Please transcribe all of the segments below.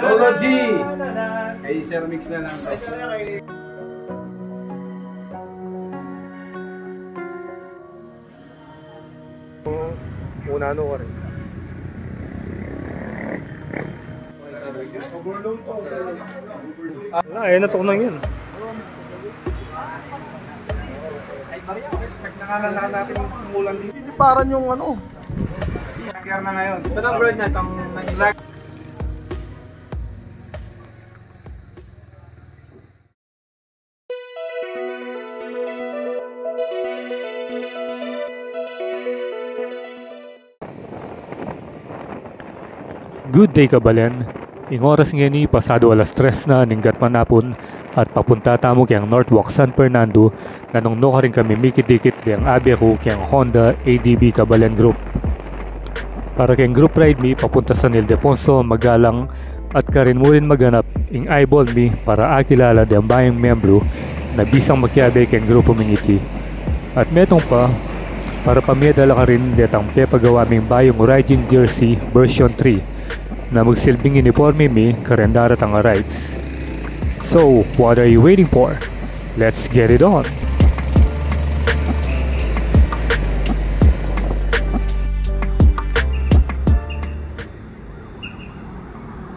Lolo G! Kay Sir Mix na lang. Una ano ka rin. Ayun na tunang yun. Expect na nga lang natin umulan dito. Hindi parang yung ano. Kaya na ngayon. Ito ang bird na itong nag-lag. Good day kabalan. Ing oras nga ni pasado alas 3 na ninggat manapon at papunta tamo kayang Northwalk San Fernando na nung no rin kami mikit-dikit diyang abi ako kayang Honda ADB Kabalan Group. Para kayang group ride mi papunta sa Ildefonso, Magalang at karin mo rin maganap ing eyeball mi para akilala diyang bayang membro na bisang magkiabe kayang grupo mingiti. At metong pa para pamiyadala ka rin detang pepagawa ming bayong riding jersey version 3 na magsilbing uniforme mi karendarat ang rides. So, what are you waiting for? Let's get it on!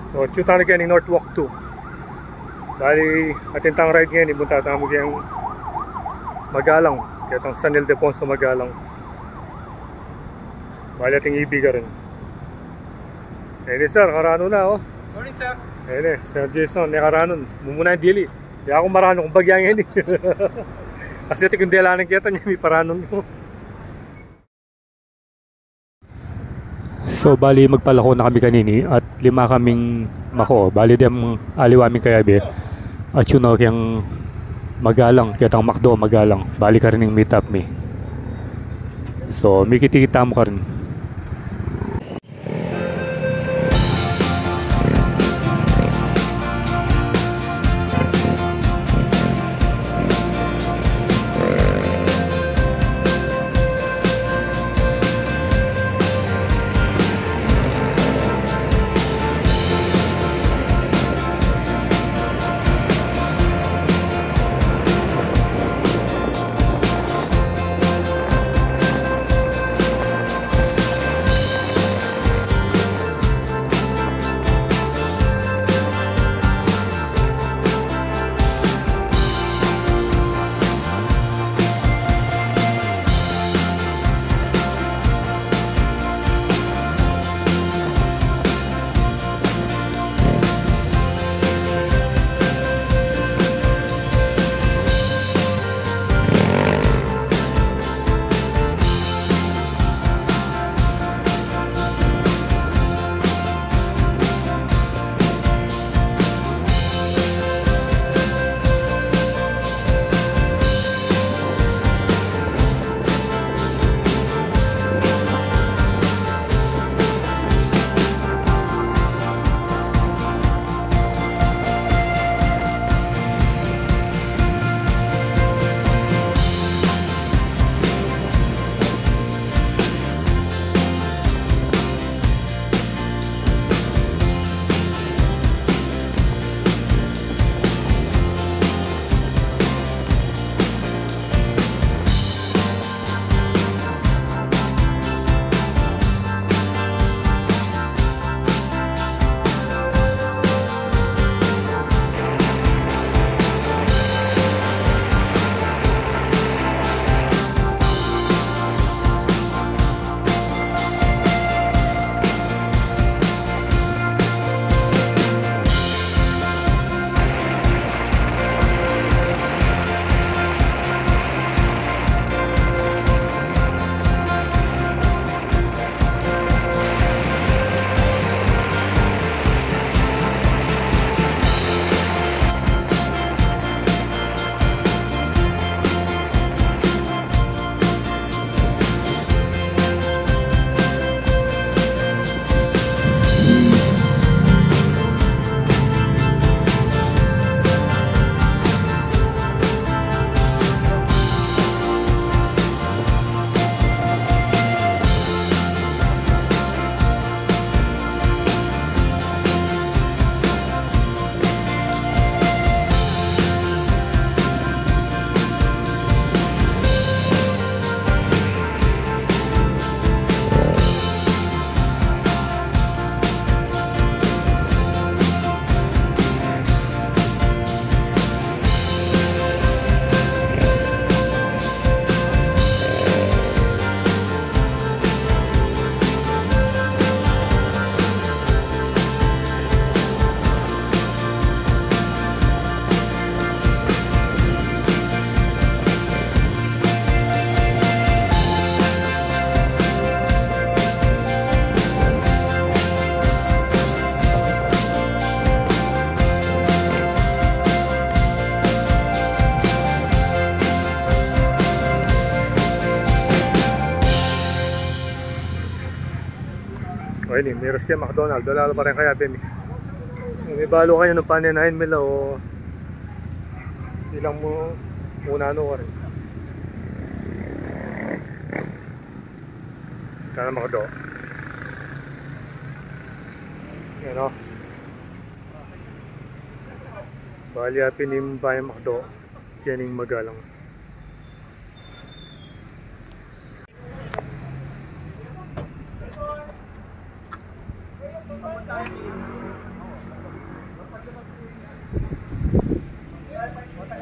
So, chuta na kaya ni Northwalk 2. Bali, atintang ride ngayon, ibunta tamo kayang Magalang, kaya itong San Ildefonso Magalang. Bali ating ibiga rin. Eh sir, karano na oh. Morning sir. Eh Sir Jason, nakaranon. Mumuna yung dili. Di ako marano kung bagyang yan eh. Kasi ito kung dilanan kita niya, may paranon mo. So bali magpalako na kami kanini at 5 kaming mako. Bali dem aliwaming kayabi. At yun ako yung Magalang, kaya tang Macdo Magalang. Bali ka rin yung meet up me. So mikikita mo ka rin. ini, meron siya McDonald's. Wala pa rin kaya din. May balo kayo ng paninahin nila o ilang mo muna ano ka rin. Kana McDo. Yan o. Bali apin yung bayan McDo. Yan yung magalang.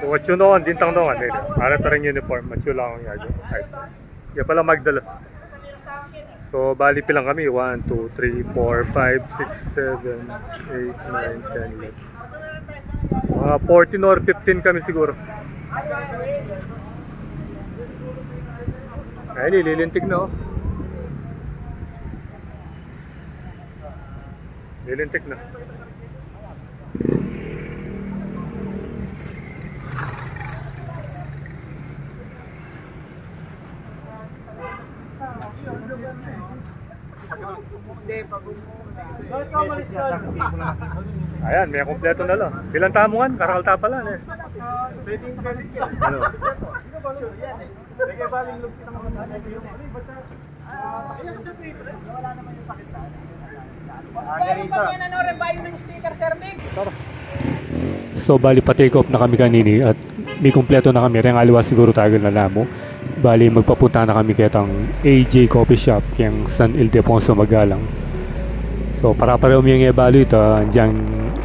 Machuno, dintang dong ano. Ara taring uniform, machulo lang yung yun. Kaya pala magdala. So bali pilang kami, 1, 2, 3, 4, 5, 6, 7, 8, 9, 10, 11. Mga 14 or 15 kami siguro. Ay, lilintik na oh. Lilintik na. Ayan, may kompleto na lang. Bilang tamungan, karakalta pala. Eh. Ano? So bali pa-take off na kami kanini at may kompleto na kami. Ring aliwa siguro tagal na lamo. Bali magpapunta na kami kitang AJ Coffee Shop kayang San Ildefonso Magalang. So para pareho yung ebalo ito, andiyan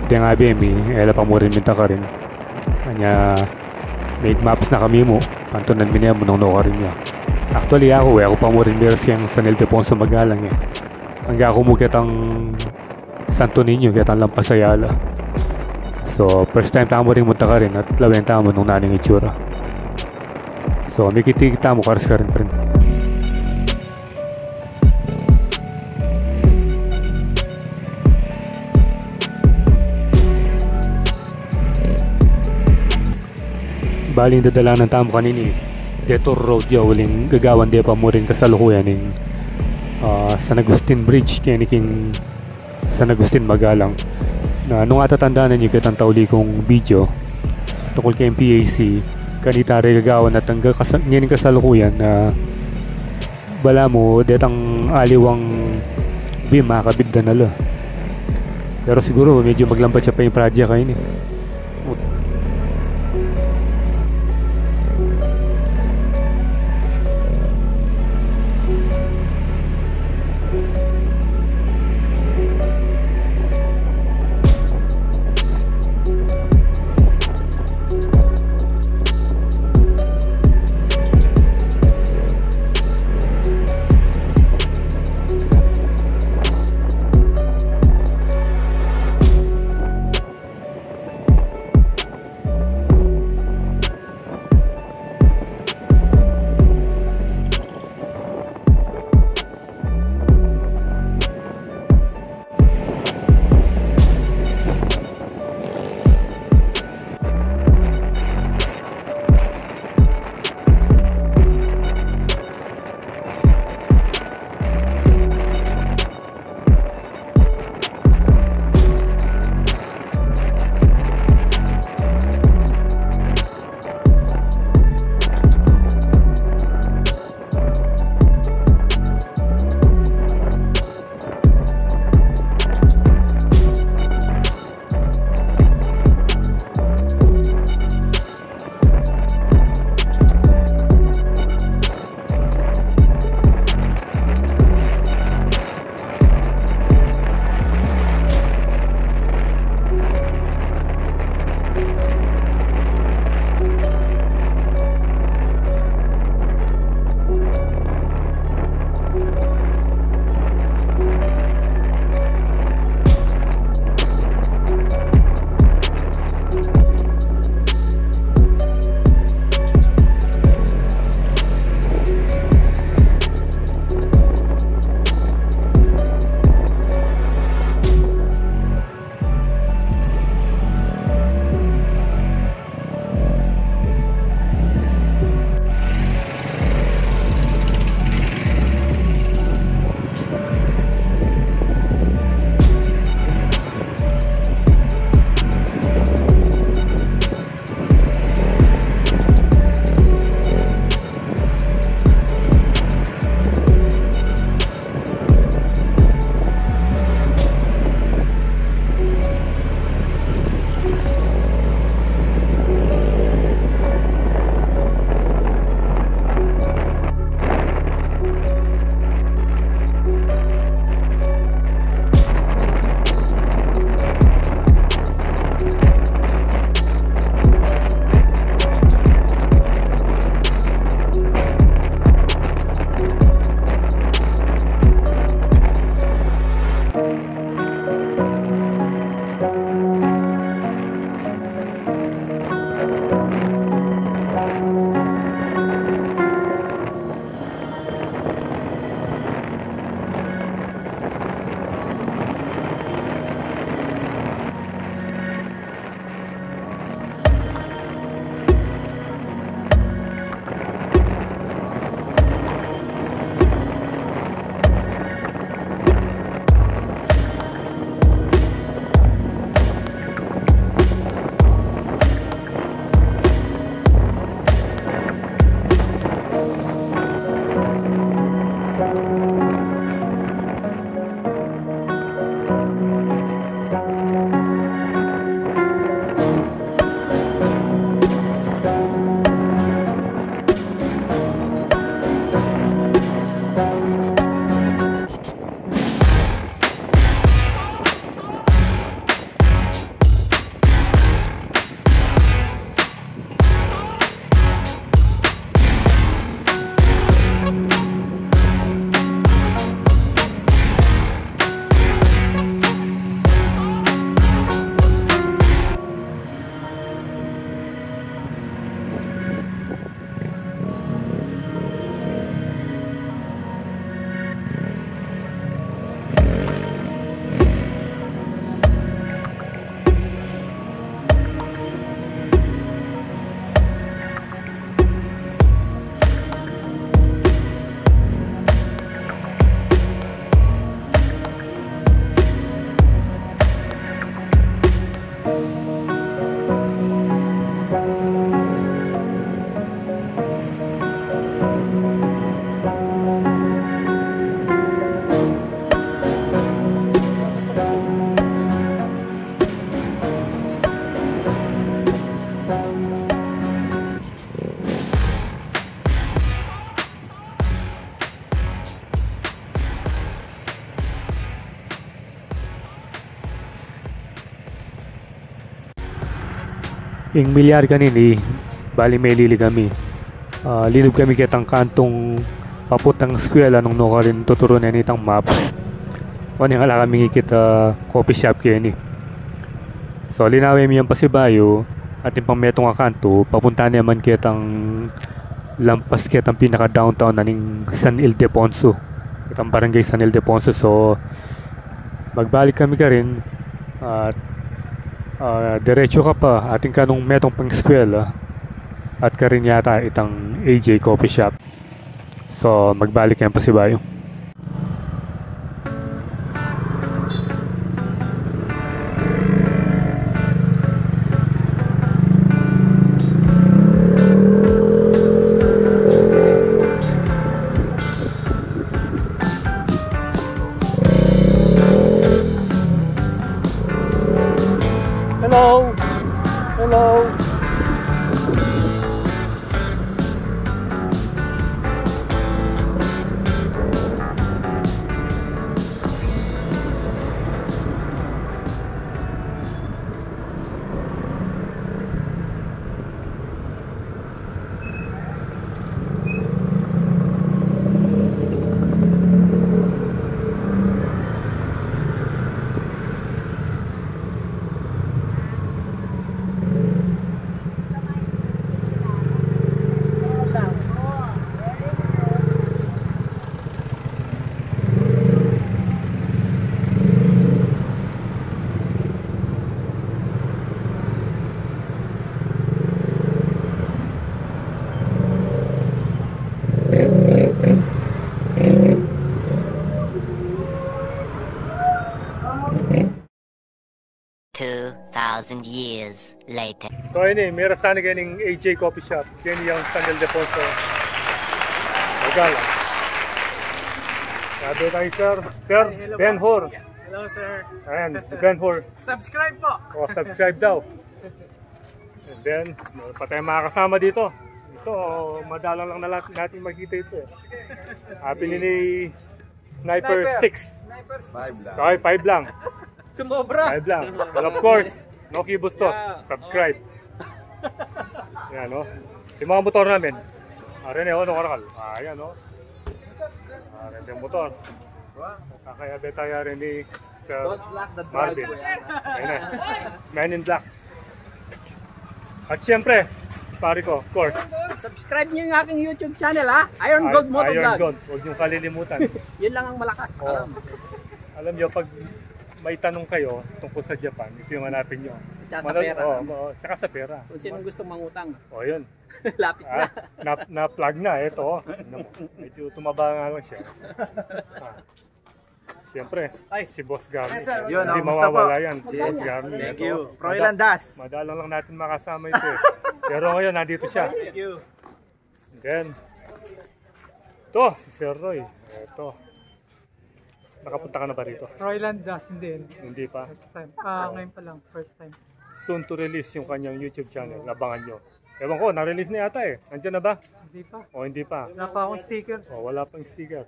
diyang abemi, ela pa mo rin minta ka rin. Kanya make maps na kami mo, pantunan minaya mo nung ka rin niya. Actually ako pa mo rin meron siyang San Ildefonso Magalang eh. Hanggang ako mo kitang Santo Niño, kitang Lampasayala. So first time tamo rin munta ka rin at lawin tamo nung naning itsura. So may kita mo kars ka rin friend. Baling dadala ng tamo kanini Detour Road ya uling gagawan di pa mo rin kasalukuyan ng San Agustin Bridge kiniking San Agustin Magalang na nung atatandaan niyo kitang tauli kong video tukol kay MPAC kanita rin gagawan at hanggang kasalukuyan na bala mo detang aliwang bima kabigda na la pero siguro medyo maglambat siya pa yung project kayo ni. Ing milyar kanini, bali may lili kami. Linub kami kitang kantong paputang eskwela nung no rin tuturunan itang maps. Wani nga kami kita coffee shop kini. So linawin yung pasibayo at yung pangmetong akanto, papunta naman kitang lampas kitang pinaka downtown naning San Ildefonso. Kitang barangay San Ildefonso. So magbalik kami ka rin at diretso ka pa ating kanong metong pang eskwela at ka rin yata itang AJ Coffee Shop. So magbalik kayo pa si Bayo. Hello! Hello! Years later. So ini, meron sana ganing AJ Coffee Shop. Yan yung San Ildefonso. Magala. Sabi tayo sir. Sir, Ben Hur. Hello, sir. Ayan, si Ben Hur. Subscribe po. O, subscribe daw. And then, meron pa tayong makakasama dito. Ito, madalang lang na natin makita ito. Bili ni Sniper 6. 5 lang. Okay, 5 lang. Sumobra. 5 lang. And of course, Noki Bustos, subscribe. Yan, no? Yung mga motor namin. Ayan, no, karakal. Ayan, no? Ayan yung motor. Kakayabe tayo rin ni Sir Marvin. Ayan na. Man in Black. At syempre, pare ko, of course. Subscribe niyo yung aking YouTube channel, ha? Iron Gold Motovlog. Iron Gold. Huwag niyong kalilimutan. Yun lang ang malakas. Oh. Alam niyo, pag may tanong kayo tungkol sa Japan, ito yung hanapin nyo. Tsaka sa pera. Tsaka sa pera. Kung sinong gustong mangutang. O, yun. Lapit na. Na-plug na, ito. Medyo tumaba nga lang siya. Siyempre, si Boss Garmy. Yun, Hindi mawawala yan. Si Boss Garmy. Thank you. Royland Das. Madalang lang natin makasama ito eh. Pero ngayon, nandito siya. Thank you. Then, ito, si Sir Roy. Ito. Nakapunta ka na ba rito? Royland Das, hindi. Hindi pa. First time. Ngayon pa lang, first time. Soon to release yung kanyang YouTube channel. Labangan nyo. Ewan ko, na-release na yata eh. Nandiyan na ba? Hindi pa. O hindi pa? Wala pa akong sticker. O wala pang sticker.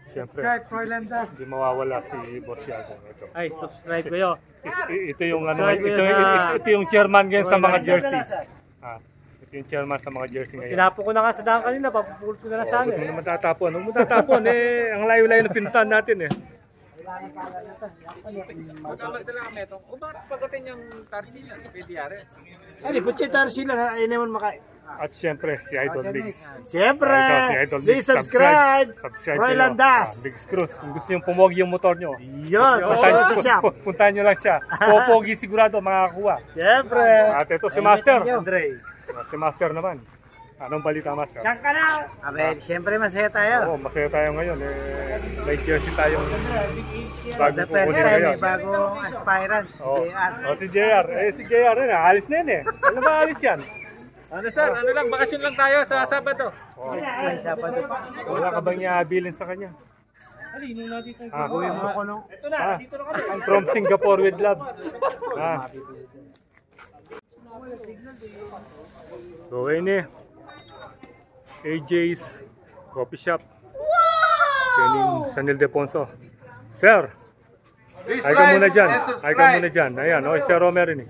Siyempre, Subscribe, Royland Das. hindi mawawala si Boss Yago. Ito. Ay, subscribe kayo. Ito yung ano, Subscribe ito, kayo sa- ito yung chairman ngayon sa mga jersey. Ito yung chairman sa mga jersey ngayon. Tinapo ko na nga sa daan kanina, papupulot ko na lang sana. Huwag mo naman tatapon. Huwag mo tatapon eh. Ang layo-layo na pinuntahan natin eh. Magdala kami itong. O bakit pagdating yung Tarsila? PDR? Ano, putya sila na ay naman maka. At syempre, si Idol Biggs. Siyempre, Ito, si Idol please Biggs. subscribe. Subscribe Royland kayo. Das. Biggs Cruz. Kung gusto nyo pumogi yung motor nyo. Yun, pasok sa shop. Puntahan nyo lang siya. Popogi sigurado makakakuha. Siyempre. At ito si Master. Andre. Si Master naman. Anong balita, Master? Diyan ka na. Abe, siyempre masaya tayo. Oo, masaya tayo ngayon. May jersey tayong bago The first kukunin time, ngayon. may bagong aspirant. Si Oh. JR. Si JR. Si JR rin. Alis na yun eh. Ano ba alis yan? Ano sir? Ano lang? Bakasyon lang tayo sa Sabado. Ay, Sabado. Wala ka bang niabilin sa kanya? Gawin mo ko nung. Ito na, dito na kami. From Singapore with love. So, ini AJ's Coffee Shop. Wow! San Ildefonso. Sir, ay ka muna dyan. Ay ka muna dyan. Ayan, si Sir Romer ini.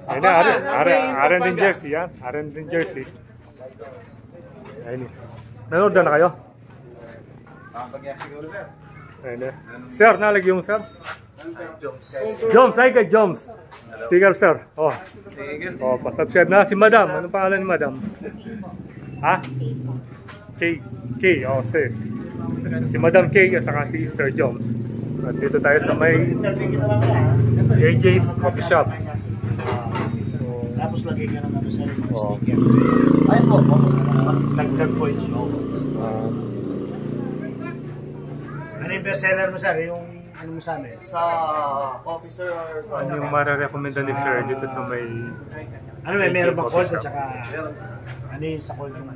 Ayun na, Aren din jersey yan. Aren din jersey. Ayun eh. May order na kayo? Ayun eh. Sir, nalagyan mo sir? Joms, ay kay Joms. Sticker sir. Oh. Oh, pasubscribe na si Madam. Anong pangalan ni Madam? Ha? K. Oh, sis. Si Madam K at saka si Sir Joms. At dito tayo sa may AJ's Coffee Shop. Tapos lagay ka ng ano sa sticker. Ayun po. Mas dagdag points mo. Ano yung bestseller mo sir? Yung ano mo sa amin? Sa officer or sa... Ano yung mararekomenda ni Sir dito sa may... Ano may meron ba cold at saka... Ano yung sa cold mo?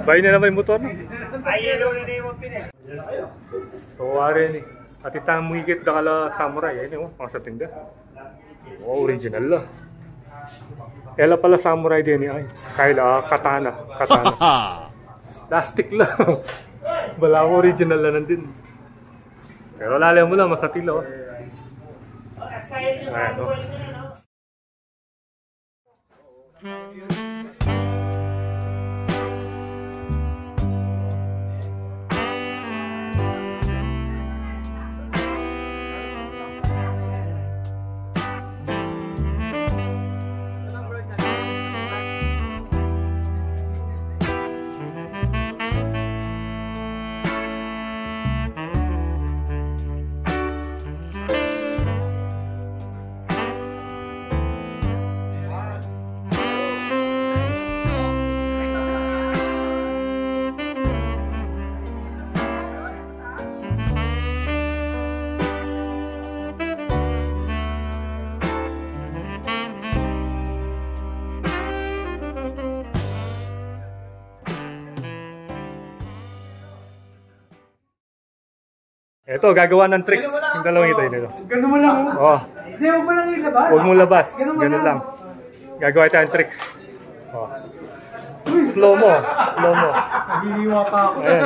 Bayo na naman yung motor na. Ay, yellow na yung pinag. So, Aren, at itamwikit na kala samurai. Ayun yung mga sa tinda. Oh, original lang. Ela pala samurai din ay. Kaya katana. Plastic lang. Wala ko original na nandun. Pero lalayo mo lang, masatilo. Ayan, no? Ito, gagawa ng tricks. Yung dalawang ito, yun ito. Ganun mo lang. Oh, Hindi, huwag mo lang ilabas. huwag mo labas. Ganun lang. Gagawa tayo ng tricks. Oh. Slow mo. Nagiliwa pa ako. Ayan.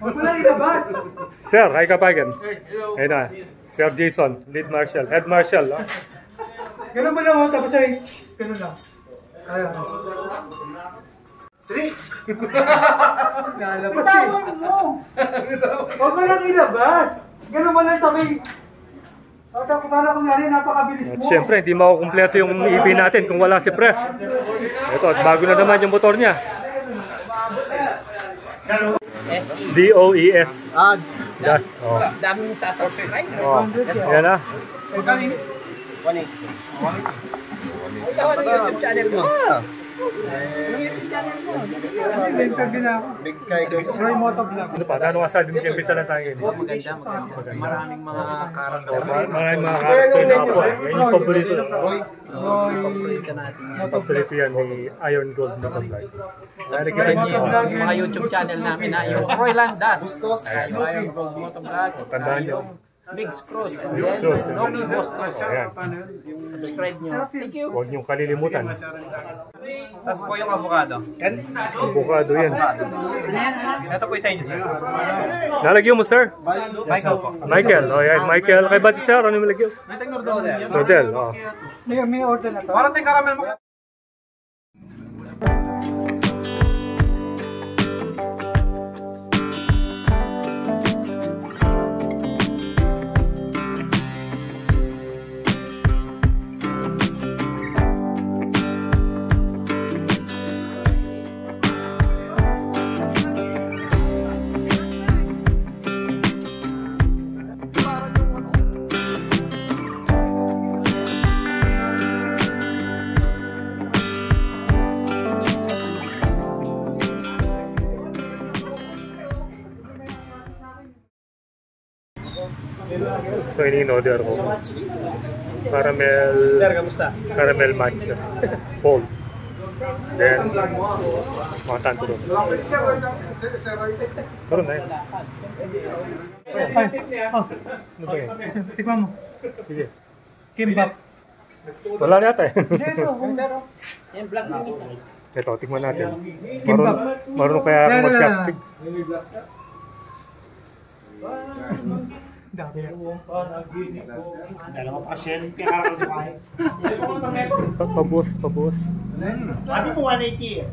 Huwag mo lang ilabas. Sir, hi kapagan. Ayun na. Sir Jason, lead marshal. Head marshal. Oh. Ganun mo lang. Tapos ay, ganun lang. Ayan. Lalabas eh. Tawag mo! Huwag mo lang ilabas. Ganun mo lang sabi. Tapos para kung nari, napakabilis At mo. syempre, hindi makukumpleto yung EP natin kung wala si Press. Ito, at bago na naman yung motor niya. DOES. Gas. Oh. Daming sasubscribe. Oh. Yan na. Tawa ng YouTube channel mo. Interview na ako. Troy Motovlog. Ano pa? Ano nga sabi mo kaya lang tayo ngayon? Maganda. Maraming mga karakter. Maraming mga character na ako. Yan yung paborito. Paborito natin. Paborito yan ni Iron Gold Motovlog. Subscribe niyo yung mga YouTube channel namin na yung Roy Landas, yung Iron Gold Motovlog, Tandaan niyo. Biggs Cross, and then Noki Bostos. Ayan. Subscribe niyo. Thank you. Huwag niyong kalilimutan. Tapos po yung avocado. Avocado yan. Ito po isa inyo, sir. Nalagyan mo, sir? Michael po. Michael. O yan, Michael. Kay Bati, sir. Ano yung lagyan? Rodel. Oh. May order na to. Parang tayong caramel mo. So, ini-order ko. Caramel... Sir, kamusta? Caramel matcha. Cold. Then, mga tanto doon. Karoon na yun. Ano ba yun? Tikman mo. Sige. Kimbap. Wala na yata eh. Yan, vlog mo minsan. Ito, tingnan natin. Marunong kaya ako mag-chopstick. Dalawang pasyente, kaya kumain. Pabos, pabos. Sabi mo 180 eh.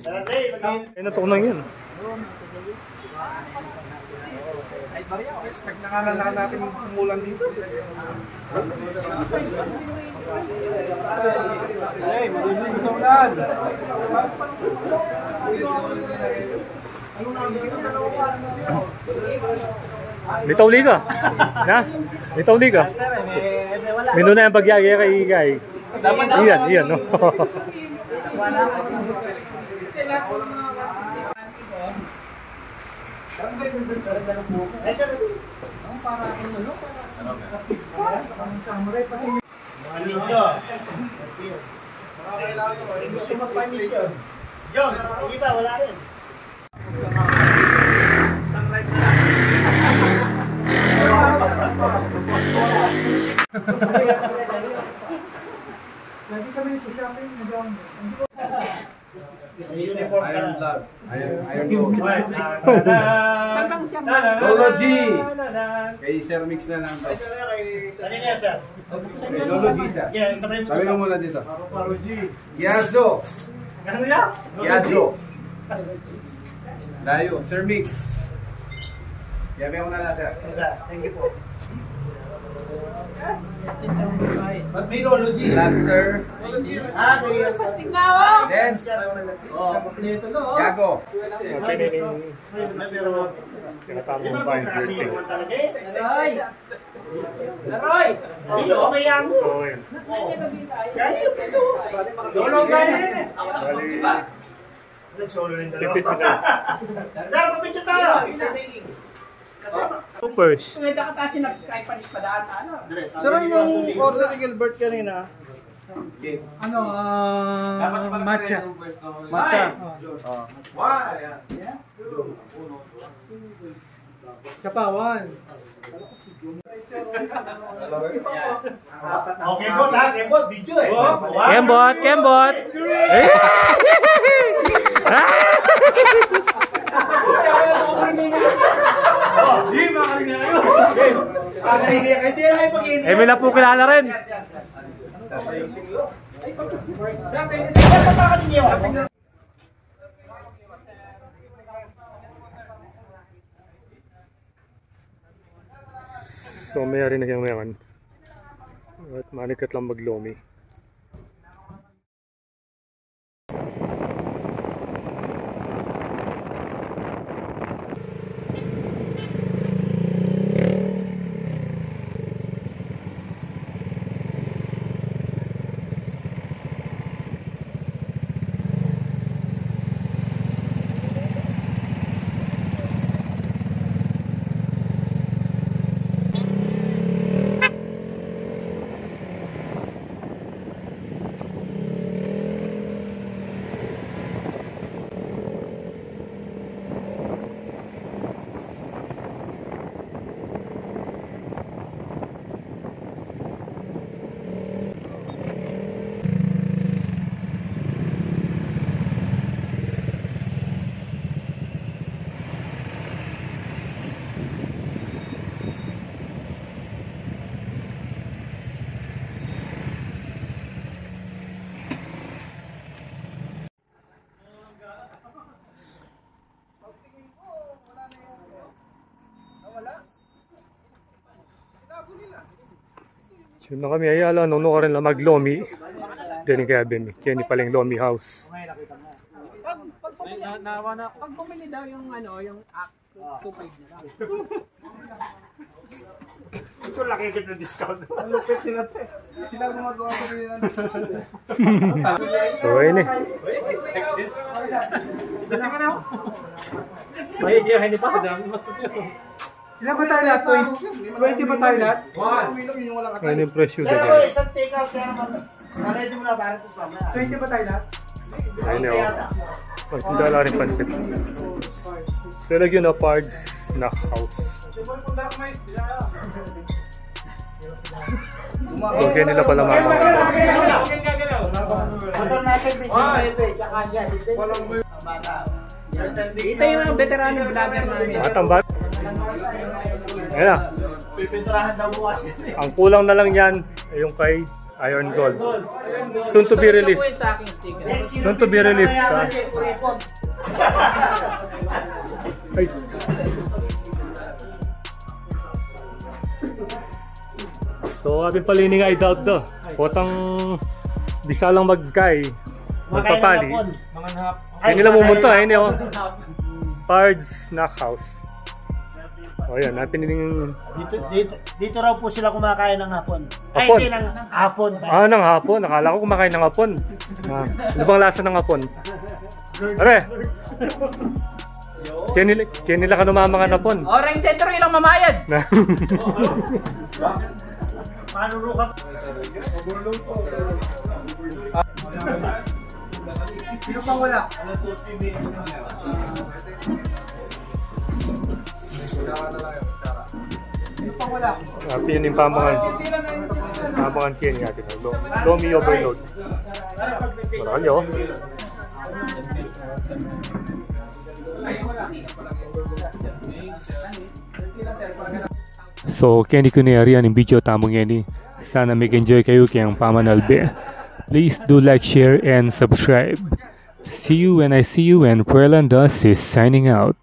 Tara, Dre, Ay, natukunan yan. Expect na nga natin umulan dito. Hey, madilim sa ulan. Litawli ka. Na? Litawli ka. Mino na yung pagyagi kay Igay. Iyan, no? Jones, hindi ba? Wala rin. Lagi kami ito siya kami nag-on. Iron blood. Iron blood. Lolo G. Kay Sir Mix na lang. Kanina yan, sir. Kay Lolo G, sir. Yeah, sabay mo. Sabi mo muna dito. Yazo. Ano yan? Yazo. Layo. Sir Mix. Yabi ako na natin. Thank you po. Ba't may Lolo G? Blaster. Dance. Yago. Okay, tinatamang ba yung dressing? Laroy! Hindi, okay yan. So, yun. Lolo, gaya. Bali, Nag-solo rin dalawa. pipit na. Sir, papicture tayo! Supers. Sir, yung order ni Gilbert kanina, Matcha. matcha. Kapawan. Okay, bot ha? Kembot, video eh. Kembot, kembot! Eh! Di, makarinig kayo. Makarinig kayo. Hindi na kayo pag-inig. Eh, may po kilala rin. So, may rin na meron. At manikat lang maglomi. Yun na kami, ayala, nung ka rin lang mag-lomi. Diyan yung Kevin, Kenny pala yung lomi house. Pag bumili daw yung yung act, 2.5 na lang. Ito laki kita discount. Lupit nila. Sila gumagawa ko rin yan. So, ayun eh. Dasing ka na ako. May idea, hindi pa. Mas Ilan ba tayo lahat? 20 ba tayo lahat? Uminom yun yung walang Ayun yung presyo Pero dyan. isang take out kaya naman. Ready mo na para ito sa mamaya. 20 ba tayo lahat? Ayun eh, oh. Pagkindala rin pansit. So, lagyan na parts na house. Okay nila pala mama. Motor natin, tsaka yan. Ito yung veterano vlogger namin. Batang bat. Ayan na. Pipinturahan daw bukas. Ang kulang na lang yan ay yung kay Iron Gold. Soon to be released. Ito po yung sa aking sticker. Soon to be released. Ay. So, abing palining I doubt do. Potang bisa lang magkay. Magpapali. Ay nila pumunta eh. Oh. Pards Snackhouse. O yan, napiniling... Dito raw po sila kumakain ng hapon. Ay, Hapon? hindi ng hapon. Ah, ng hapon. Nakala ko kumakain ng hapon. Ah, ano bang lasa ng hapon? Are! Kaya nila ka numamangan hapon. Orange Centro ilang mamayad. Manurukap. Sino pang wala? Sino pang wala? Pinin yung pamangan. Pamangan kaya nga natin. Lomi overload. Marami oh. So, kani ko na yan yung video tamong yan. Sana mag-enjoy kayo kayang pamanalbe. Please do like, share, and subscribe. See you when I see you, and Perlandas is signing out.